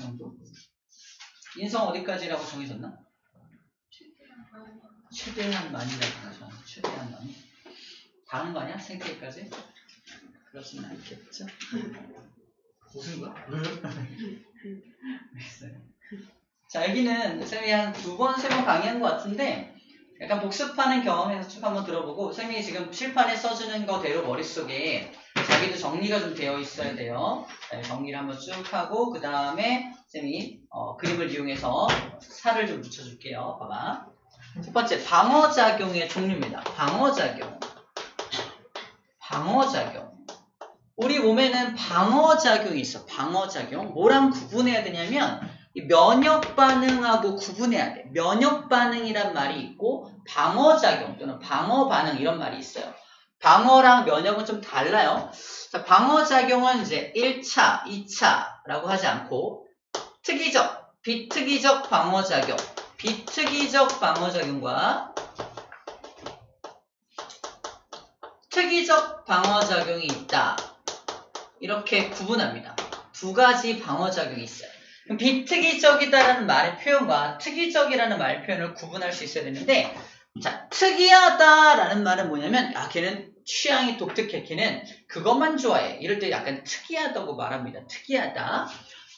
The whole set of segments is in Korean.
정도. 인성 어디까지라고 정해졌나? 최대한 많이라고 하죠. 최대한 많이. 다른 거 아니야? 생태까지? 그렇진 않겠죠? 무슨 거야? 알겠어요. 자, 여기는 쌤이 한 2번, 3번 강의한 것 같은데 약간 복습하는 경험에서 쭉 한번 들어보고 쌤이 지금 칠판에 써주는 거대로 머릿속에 자기도 정리가 좀 되어 있어야 돼요. 정리를 한번 쭉 하고 그 다음에 쌤이 그림을 이용해서 살을 좀 붙여줄게요. 봐봐. 첫 번째, 방어작용의 종류입니다. 방어작용. 우리 몸에는 방어작용이 있어. 방어작용. 뭐랑 구분해야 되냐면 면역반응하고 구분해야 돼. 면역반응이란 말이 있고 방어작용 또는 방어반응 이런 말이 있어요. 방어랑 면역은 좀 달라요. 자, 방어작용은 이제 1차, 2차라고 하지 않고 특이적, 비특이적 방어작용, 비특이적 방어작용과 특이적 방어작용이 있다. 이렇게 구분합니다. 2가지 방어작용이 있어요. 그럼 비특이적이다라는 말의 표현과 특이적이라는 말의 표현을 구분할 수 있어야 되는데 자, 특이하다라는 말은 뭐냐면 걔는 취향이 독특해. 걔는 그것만 좋아해. 이럴 때 약간 특이하다고 말합니다. 특이하다.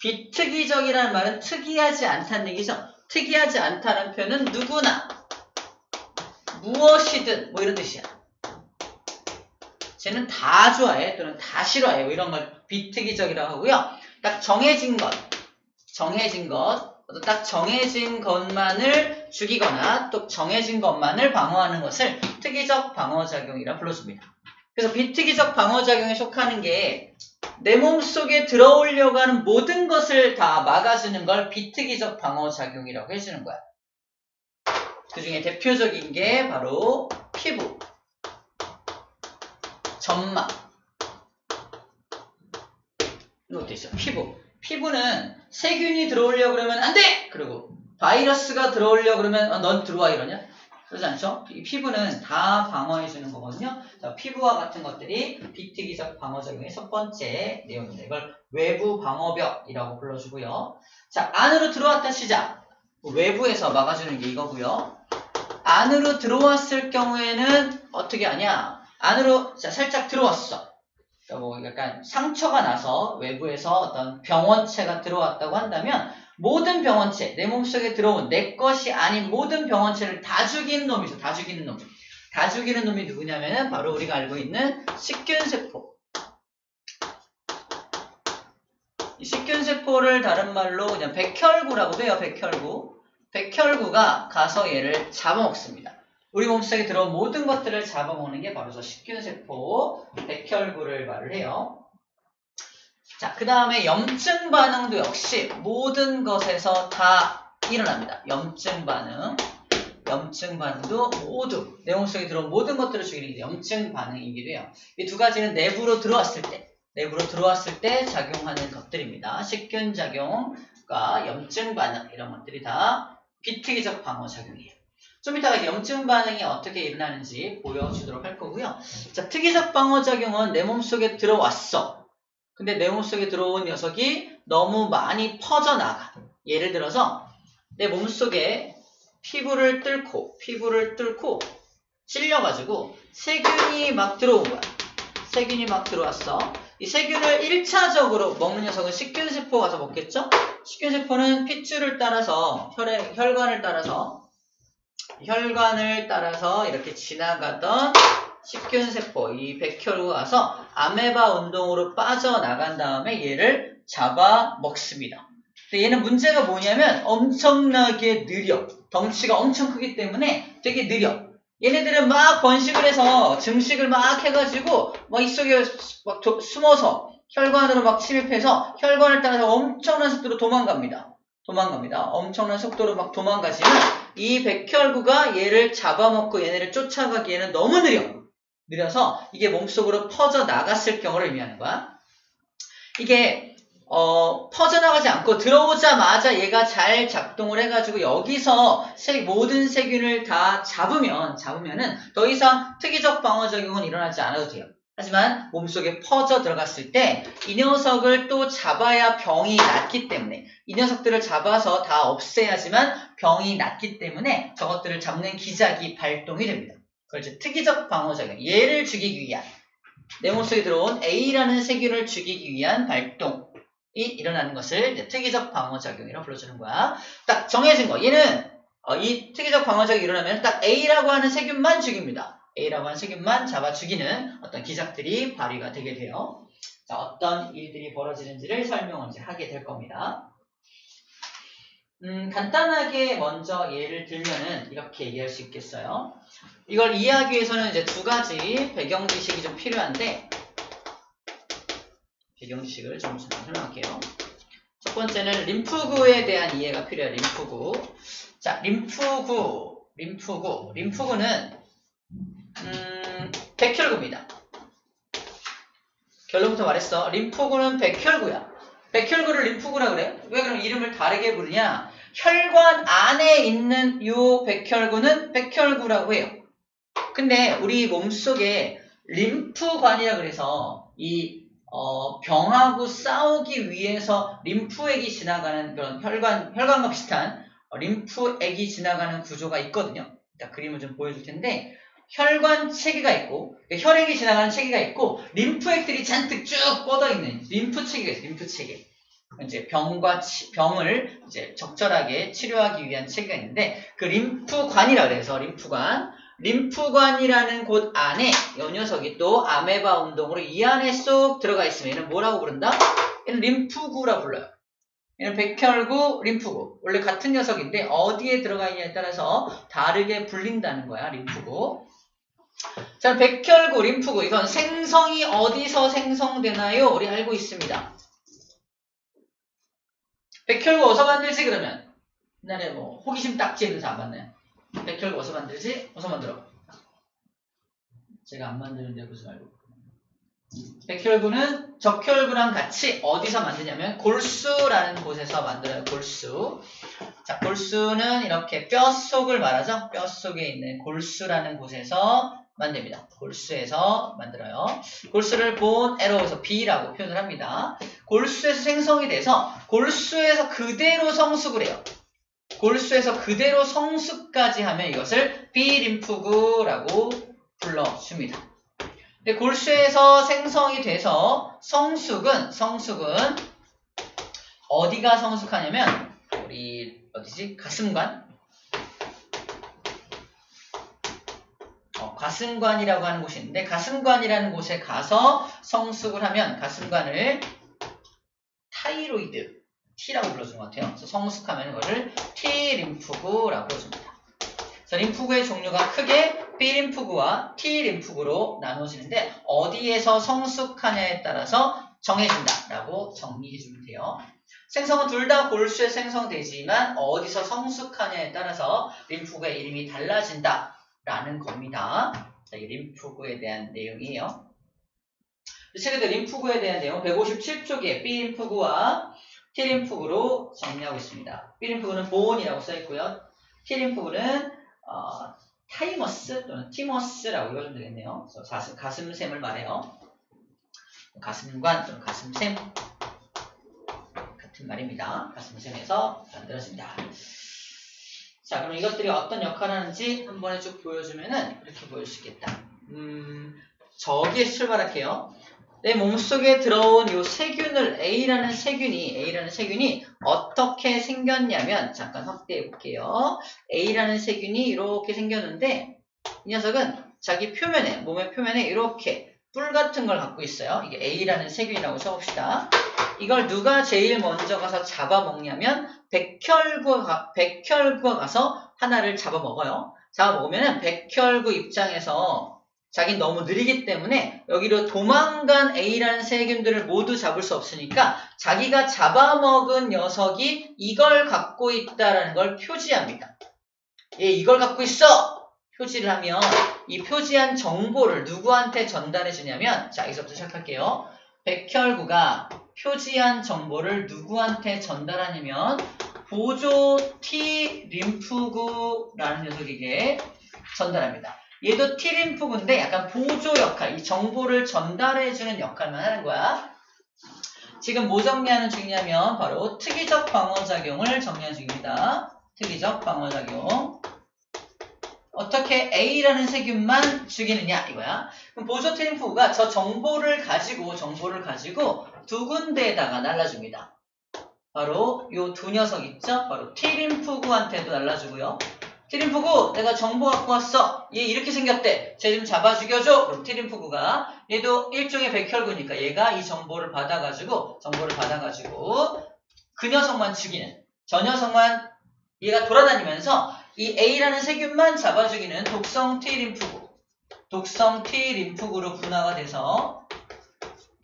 비특이적이라는 말은 특이하지 않다는 얘기죠. 특이하지 않다는 표현은 누구나 무엇이든 뭐 이런 뜻이야. 쟤는 다 좋아해 또는 다 싫어해. 뭐 이런 걸 비특이적이라고 하고요. 딱 정해진 것, 딱 정해진 것만을 죽이거나 또 정해진 것만을 방어하는 것을 특이적 방어작용이라 불러줍니다. 그래서 비특이적 방어작용에 속하는 게 내 몸속에 들어오려고 하는 모든 것을 다 막아주는 걸 비특이적 방어작용이라고 해주는 거야. 그 중에 대표적인 게 바로 피부, 점막 이런 것도 있어요. 피부는 세균이 들어오려고 그러면 안 돼! 그리고 바이러스가 들어오려고 그러면 넌 들어와 이러냐? 그러지 않죠? 이 피부는 다 방어해주는 거거든요. 자, 피부와 같은 것들이 비특이적 방어작용의 첫 번째 내용입니다. 이걸 외부 방어벽이라고 불러주고요. 자, 안으로 들어왔다 시작. 외부에서 막아주는 게 이거고요. 안으로 들어왔을 경우에는 어떻게 하냐? 안으로 자, 살짝 들어왔어. 뭐 약간 상처가 나서 외부에서 어떤 병원체가 들어왔다고 한다면 모든 병원체, 내 몸속에 들어온 내 것이 아닌 모든 병원체를 다 죽이는 놈이죠. 다 죽이는 놈. 다 죽이는 놈이 누구냐면은 바로 우리가 알고 있는 식균세포. 이 식균세포를 다른 말로 그냥 백혈구라고 해요. 백혈구가 가서 얘를 잡아먹습니다. 우리 몸속에 들어온 모든 것들을 잡아먹는 게 바로 저 식균세포, 백혈구를 말을 해요. 자, 그 다음에 염증 반응도 역시 모든 것에서 다 일어납니다. 염증 반응도 모두 내 몸속에 들어온 모든 것들을 죽이는 게 염증 반응이기도 해요. 이 2가지는 내부로 들어왔을 때 작용하는 것들입니다. 식균 작용과 염증 반응 이런 것들이 다 비특이적 방어작용이에요. 좀 이따가 염증 반응이 어떻게 일어나는지 보여주도록 할 거고요. 자, 특이적 방어작용은 내 몸속에 들어왔어. 근데 내 몸속에 들어온 녀석이 너무 많이 퍼져나가. 예를 들어서 내 몸속에 피부를 뚫고 찔려가지고 세균이 막 들어온 거야. 세균이 막 들어왔어. 이 세균을 1차적으로 먹는 녀석은 식균세포가 가서 먹겠죠? 식균세포는 핏줄을 따라서 혈관을 따라서 이렇게 지나가던 식균세포, 이 백혈구가 가서 아메바 운동으로 빠져나간 다음에 얘를 잡아먹습니다. 근데 얘는 문제가 뭐냐면 엄청나게 느려. 덩치가 엄청 크기 때문에 되게 느려. 얘네들은 막 번식을 해서 증식을 막 해가지고 막 이속에 막 숨어서 혈관으로 막 침입해서 혈관을 따라서 엄청난 속도로 도망갑니다. 엄청난 속도로 막 도망가지만 이 백혈구가 얘를 잡아먹고 얘네를 쫓아가기에는 너무 느려서 이게 몸속으로 퍼져 나갔을 경우를 의미하는 거야. 이게 퍼져나가지 않고 들어오자마자 얘가 잘 작동을 해가지고 여기서 모든 세균을 다 잡으면은 더 이상 특이적 방어작용은 일어나지 않아도 돼요. 하지만 몸속에 퍼져 들어갔을 때 이 녀석을 또 잡아야 병이 낫기 때문에 이 녀석들을 잡아서 다 없애야지만 병이 낫기 때문에 저것들을 잡는 기작이 발동이 됩니다. 그걸 이제 특이적 방어작용, 얘를 죽이기 위한 내 몸속에 들어온 A라는 세균을 죽이기 위한 발동이 일어나는 것을 이제 특이적 방어작용이라고 불러주는 거야. 딱 정해진 거. 얘는 이 특이적 방어작용이 일어나면 딱 A라고 하는 세균만 죽입니다. A라고 하는 세균만 잡아 죽이는 어떤 기작들이 발휘가 되게 돼요. 자, 어떤 일들이 벌어지는지를 설명을 이제 하게 될 겁니다. 간단하게 먼저 예를 들면은 이렇게 얘기할 수 있겠어요. 이걸 이해하기 위해서는 이제 두 가지 배경 지식이 좀 필요한데, 배경 지식을 좀 설명할게요. 첫 번째는 림프구에 대한 이해가 필요해요. 림프구. 자, 림프구는 백혈구입니다. 결론부터 말했어. 림프구는 백혈구야. 백혈구를 림프구라 그래? 왜 그럼 이름을 다르게 부르냐? 혈관 안에 있는 요 백혈구는 백혈구라고 해요. 근데 우리 몸속에 림프관이라 그래서 이 병하고 싸우기 위해서 림프액이 지나가는 그런 혈관과 비슷한 림프액이 지나가는 구조가 있거든요. 이따 그림을 좀 보여줄 텐데, 혈관 체계가 있고, 혈액이 지나가는 체계가 있고, 림프액들이 잔뜩 쭉 뻗어있는 림프 체계가 있어요. 림프 체계. 이제 병을 이제 적절하게 치료하기 위한 체계가 있는데, 그 림프관이라 그래서 림프관이라는 곳 안에 이 녀석이 또 아메바 운동으로 이 안에 쏙 들어가 있으면 얘는 뭐라고 부른다? 얘는 림프구라 불러요. 얘는 백혈구, 림프구. 원래 같은 녀석인데 어디에 들어가 있냐에 따라서 다르게 불린다는 거야, 림프구. 자, 백혈구, 림프구. 이건 생성이 어디서 생성되나요? 우리 알고 있습니다. 백혈구 어디서 만들지 그러면? 옛날에 뭐 호기심 딱지 있는 사람 봤나요? 백혈구 어디서 만들지? 어디서 만들어? 제가 안 만드는데 무슨 말고. 백혈구는 적혈구랑 같이 어디서 만드냐면 골수라는 곳에서 만들어요. 골수. 자, 골수는 이렇게 뼛속을 말하죠. 뼛속에 있는 골수라는 곳에서 만듭니다. 골수에서 만들어요. 골수를 본 에러에서 B라고 표현을 합니다. 골수에서 생성이 돼서 골수에서 그대로 성숙을 해요. 골수에서 그대로 성숙까지 하면 이것을 B림프구라고 불러줍니다. 근데 골수에서 생성이 돼서 성숙은 어디가 성숙하냐면 우리 어디지? 가슴관? 가슴관이라고 하는 곳이 있는데 가슴관이라는 곳에 가서 성숙을 하면 가슴관을 타이로이드 T라고 불러주는 것 같아요. 그래서 성숙하면 이거를 T림프구라고 불러줍니다. 그래서 림프구의 종류가 크게 B림프구와 T림프구로 나눠지는데 어디에서 성숙하냐에 따라서 정해진다라고 정리해주면 돼요. 생성은 둘 다 골수에 생성되지만 어디서 성숙하냐에 따라서 림프구의 이름이 달라진다라는 겁니다. 자, 이 림프구에 대한 내용이에요. 책에도 림프구에 대한 내용 157쪽에 B림프구와 T림프구로 정리하고 있습니다. B림프구는 보온이라고 써있고요. T림프구는 타이머스 또는 티머스라고 읽어주면 되겠네요. 그래서 가슴샘을 말해요. 가슴관 또는 가슴샘 같은 말입니다. 가슴샘에서 만들어집니다. 자, 그럼 이것들이 어떤 역할을 하는지 한 번에 쭉 보여주면은 이렇게 보일 수 있겠다. 저기에서 출발할게요. 내 몸속에 들어온 이 세균을 A라는 세균이 어떻게 생겼냐면 잠깐 확대해 볼게요. A라는 세균이 이렇게 생겼는데 이 녀석은 자기 표면에 몸의 표면에 이렇게 뿔 같은 걸 갖고 있어요. 이게 A라는 세균이라고 써봅시다. 이걸 누가 제일 먼저 가서 잡아먹냐면 백혈구가 가서 하나를 잡아먹어요. 잡아먹으면 백혈구 입장에서 자기는 너무 느리기 때문에 여기로 도망간 A라는 세균들을 모두 잡을 수 없으니까 자기가 잡아먹은 녀석이 이걸 갖고 있다는 걸 표지합니다. 얘 이걸 갖고 있어! 표지를 하면 이 표지한 정보를 누구한테 전달해 주냐면 자, 여기서부터 시작할게요. 백혈구가 표지한 정보를 누구한테 전달하냐면 보조 T 림프구라는 녀석에게 전달합니다. 얘도 T림프구인데 약간 보조 역할, 이 정보를 전달해주는 역할만 하는 거야. 지금 뭐 정리하는 중이냐면 바로 특이적 방어작용을 정리하는 중입니다. 특이적 방어작용. 어떻게 A라는 세균만 죽이느냐 이거야. 그럼 보조 T림프구가 저 정보를 가지고 두 군데에다가 날라줍니다. 바로 요 두 녀석 있죠? 바로 T림프구한테도 날라주고요. T림프구 내가 정보 갖고 왔어. 얘 이렇게 생겼대. 쟤 좀 잡아 죽여줘. 그럼 T림프구가 얘도 일종의 백혈구니까 얘가 이 정보를 받아가지고 그 녀석만 죽이는, 저 녀석만 얘가 돌아다니면서 이 A라는 세균만 잡아 죽이는 독성 T림프구로 분화가 돼서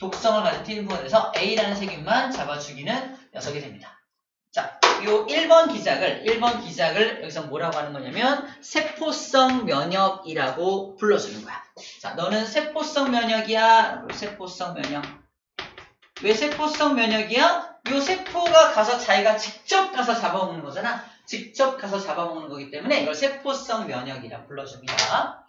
독성을 가진 T림프구가 돼서 A라는 세균만 잡아 죽이는 녀석이 됩니다. 자, 요 1번 기작을 여기서 뭐라고 하는 거냐면 세포성 면역이라고 불러주는 거야. 자, 너는 세포성 면역이야. 세포성 면역. 왜 세포성 면역이야? 요 세포가 가서 자기가 직접 가서 잡아먹는 거잖아. 직접 가서 잡아먹는 거기 때문에 이걸 세포성 면역이라 불러줍니다.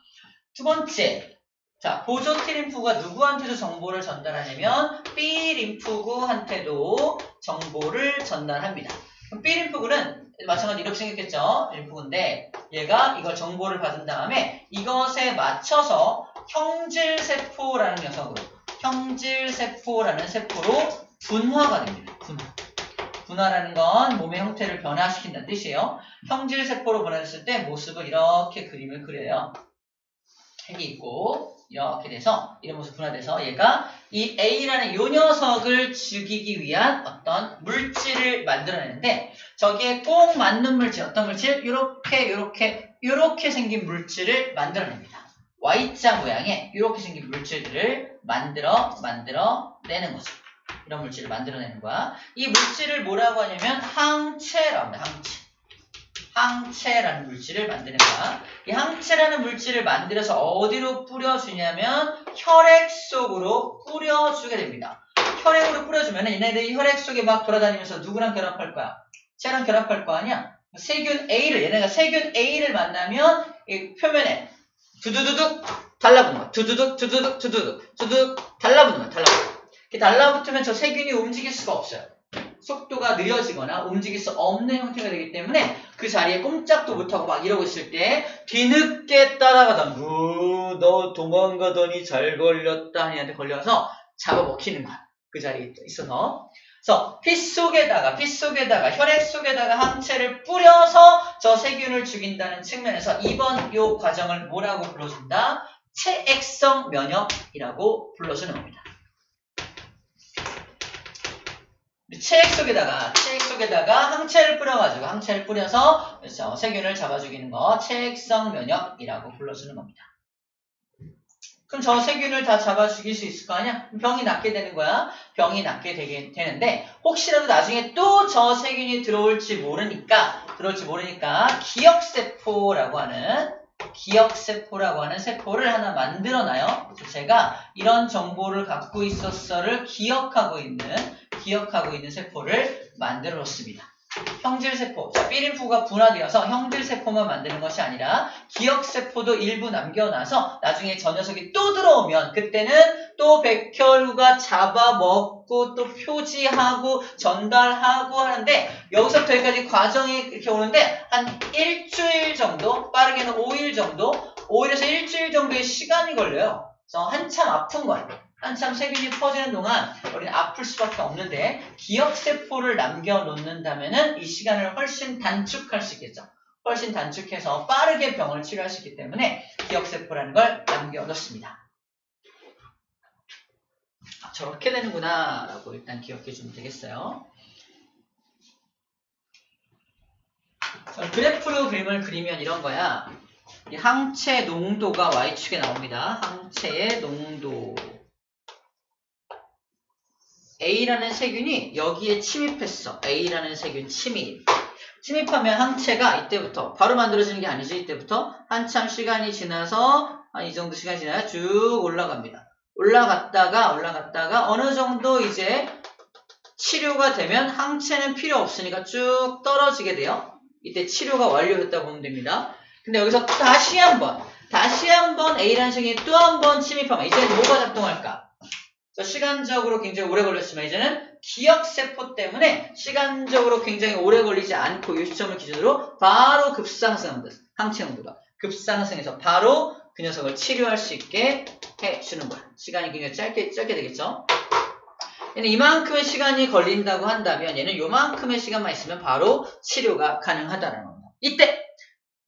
두 번째. 자, 보조 T림프구가 누구한테도 정보를 전달하냐면 B림프구한테도 정보를 전달합니다. 그럼 B림프구는 마찬가지로 이렇게 생겼겠죠? 림프구인데 얘가 이걸 정보를 받은 다음에 이것에 맞춰서 형질세포라는 세포로 분화가 됩니다. 분화라는 건 몸의 형태를 변화시킨다는 뜻이에요. 형질세포로 분화됐을 때 모습을 이렇게 그림을 그려요. 핵이 있고 이렇게 돼서 이런 모습 분화돼서 얘가 이 A라는 요 녀석을 죽이기 위한 어떤 물질을 만들어내는데 저기에 꼭 맞는 물질, 어떤 물질? 요렇게 생긴 물질을 만들어냅니다. Y자 모양의 요렇게 생긴 물질들을 만들어내는 거죠. 이런 물질을 만들어내는 거야. 이 물질을 뭐라고 하냐면 항체라고 합니다. 항체라는 물질을 만드는 거야. 이 항체라는 물질을 만들어서 어디로 뿌려주냐면 혈액 속으로 뿌려주게 됩니다. 혈액으로 뿌려주면 얘네들이 혈액 속에 막 돌아다니면서 누구랑 결합할 거야? 쟤랑 결합할 거 아니야? 얘네가 세균 A를 만나면 이 표면에 두두두둑 달라붙는 거야. 두두둑 달라붙는 거야. 이렇게 달라붙으면 저 세균이 움직일 수가 없어요. 속도가 느려지거나 움직일 수 없는 형태가 되기 때문에 그 자리에 꼼짝도 못하고 막 이러고 있을 때 뒤늦게 따라가던 너 도망가더니 잘 걸렸다 얘한테 걸려서 잡아먹히는 거야. 그 자리에 있어서. 그래서 피 속에다가 혈액 속에다가 항체를 뿌려서 저 세균을 죽인다는 측면에서 이번 요 과정을 뭐라고 불러준다? 체액성 면역이라고 불러주는 겁니다. 체액 속에다가 항체를 뿌려서 그렇죠. 세균을 잡아 죽이는 거 체액성 면역이라고 불러주는 겁니다. 그럼 저 세균을 다 잡아 죽일 수 있을 거 아니야? 병이 낫게 되는 거야. 병이 낫게 되는데 혹시라도 나중에 또 저 세균이 들어올지 모르니까 기억세포라고 하는 세포를 하나 만들어놔요. 그래서 제가 이런 정보를 갖고 있었어를 기억하고 있는 세포를 만들어 놓습니다. 형질세포. 자, B림프구가 분화되어서 형질세포만 만드는 것이 아니라 기억세포도 일부 남겨놔서 나중에 저 녀석이 또 들어오면 그때는 또 백혈구가 잡아먹고 또 표지하고 전달하고 하는데 여기서부터 여기까지 과정이 이렇게 오는데 한 일주일 정도, 빠르게는 5일 정도, 5일에서 일주일 정도의 시간이 걸려요. 그래서 한참 아픈 거예요. 한참 세균이 퍼지는 동안 우리는 아플 수밖에 없는데 기억세포를 남겨놓는다면은 이 시간을 훨씬 단축할 수 있겠죠. 훨씬 단축해서 빠르게 병을 치료할 수 있기 때문에 기억세포라는 걸 남겨놓습니다. 저렇게 되는구나 라고 일단 기억해 주면 되겠어요. 그래프로 그림을 그리면 이런 거야. 이 항체 농도가 Y축에 나옵니다. 항체의 농도. A라는 세균이 여기에 침입했어. A라는 세균 침입하면 항체가 이때부터 바로 만들어지는 게 아니죠. 이때부터 한참 시간이 지나서 한 이 정도 시간이 지나야 쭉 올라갑니다. 올라갔다가 어느 정도 이제 치료가 되면 항체는 필요 없으니까 쭉 떨어지게 돼요. 이때 치료가 완료됐다고 보면 됩니다. 근데 여기서 다시 한번 다시 한번 A라는 시간이 또 한 번 침입하면 이제는 뭐가 작동할까? 시간적으로 굉장히 오래 걸렸지만 이제는 기억세포 때문에 시간적으로 굉장히 오래 걸리지 않고 이 시점을 기준으로 바로 급상승합니다. 항체 농도가 급상승해서 바로 그 녀석을 치료할 수 있게 해주는 거야. 시간이 굉장히 짧게 되겠죠? 얘는 이만큼의 시간이 걸린다고 한다면 얘는 요만큼의 시간만 있으면 바로 치료가 가능하다는 겁니다. 이때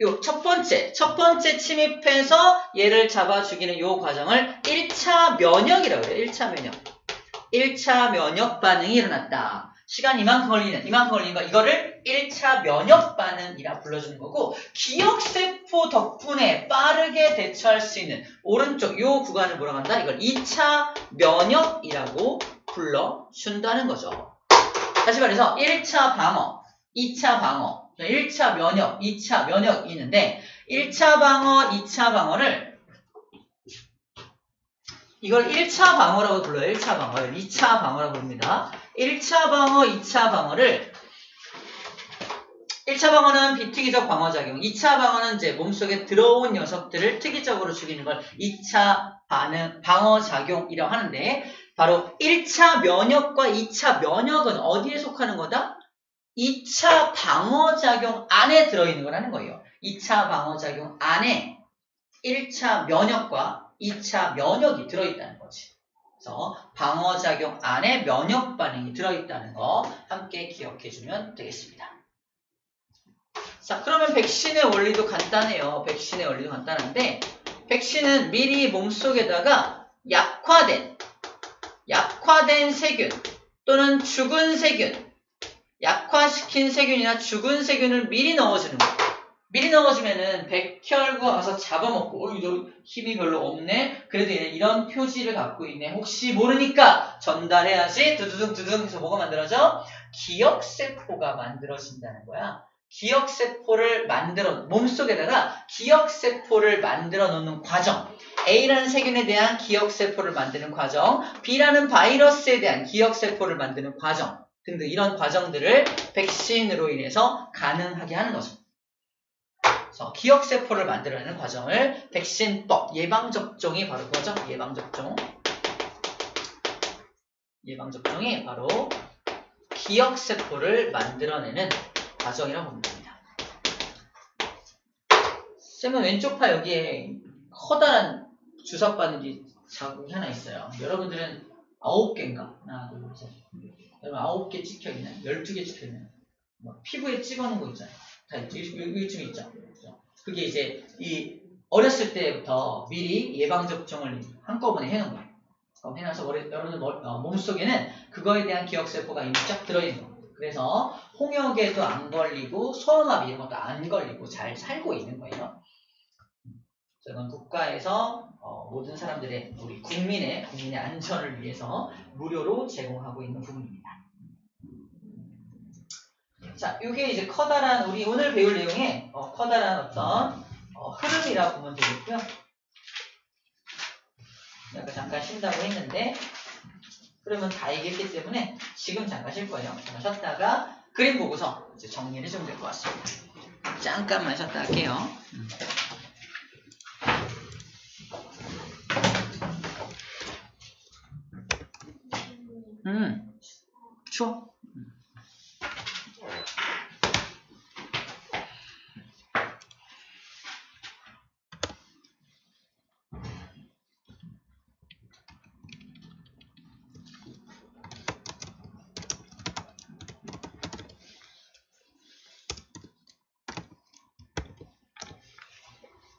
요 첫 번째 침입해서 얘를 잡아 죽이는 요 과정을 1차 면역이라고 그래요. 1차 면역 반응이 일어났다. 시간 이만큼 걸리는 거 이거를 1차 면역 반응이라 불러주는 거고, 기억세포 덕분에 빠르게 대처할 수 있는 오른쪽 요 구간을 뭐라고 한다? 이걸 2차 면역이라고 불러준다는 거죠. 다시 말해서 1차 방어, 2차 방어, 1차 면역, 2차 면역이 있는데 1차 방어, 2차 방어를 이걸 1차 방어라고 불러요. 1차 방어를 2차 방어라고 부릅니다. 1차 방어, 2차 방어를 1차 방어는 비특이적 방어작용, 2차 방어는 이제 몸속에 들어온 녀석들을 특이적으로 죽이는 걸 2차 방어작용이라고 하는데, 바로 1차 면역과 2차 면역은 어디에 속하는 거다? 2차 방어작용 안에 들어있는 거라는 거예요. 2차 방어작용 안에 1차 면역과 2차 면역이 들어있다는 거지. 그래서 방어작용 안에 면역 반응이 들어있다는 거 함께 기억해주면 되겠습니다. 자, 그러면 백신의 원리도 간단해요. 백신의 원리도 간단한데, 백신은 미리 몸속에다가 약화된 세균 또는 죽은 세균, 약화시킨 세균이나 죽은 세균을 미리 넣어주는 거예요. 미리 넣어주면은 백혈구가 가서 잡아먹고, 너 힘이 별로 없네? 그래도 얘는 이런 표지를 갖고 있네. 혹시 모르니까 전달해야지. 두두둥 해서 뭐가 만들어져? 기억세포가 만들어진다는 거야. 기억세포를 몸속에다가 기억세포를 만들어 놓는 과정. A라는 세균에 대한 기억세포를 만드는 과정, B라는 바이러스에 대한 기억세포를 만드는 과정 등등, 이런 과정들을 백신으로 인해서 가능하게 하는 거죠. 그래서 기억세포를 만들어내는 과정을 백신법, 예방접종이 바로 그거죠. 예방접종이 바로 기억세포를 만들어내는 과정이라고 봅니다. 쌤은 왼쪽 팔 여기에 커다란 주사바늘이 자국이 하나 있어요. 여러분들은 9개인가? 하나, 둘, 셋. 여러분 9개 찍혀있나요? 12개 찍혀있나요? 피부에 찍어놓은 거 있잖아요. 다 요즘에 있죠. 그게 이제 어렸을 때부터 미리 예방접종을 한꺼번에 해놓은 거예요. 해놔서 여러분들 몸속에는 그거에 대한 기억세포가 이미 쫙 들어있는 거예요. 그래서 홍역에도 안 걸리고 소아마비 이런 것도 안 걸리고 잘 살고 있는 거예요. 이건 국가에서 모든 사람들의, 우리 국민의 안전을 위해서 무료로 제공하고 있는 부분입니다. 자, 이게 이제 커다란, 우리 오늘 배울 내용의 커다란 어떤 흐름이라고 보면 되겠고요. 아까 잠깐 쉰다고 했는데 흐름은 다 얘기했기 때문에 지금 잠깐 쉴 거예요. 잠깐 쉬었다가 그림 보고서 이제 정리를 해주면 될 것 같습니다. 잠깐만 쉬었다 할게요. 추워?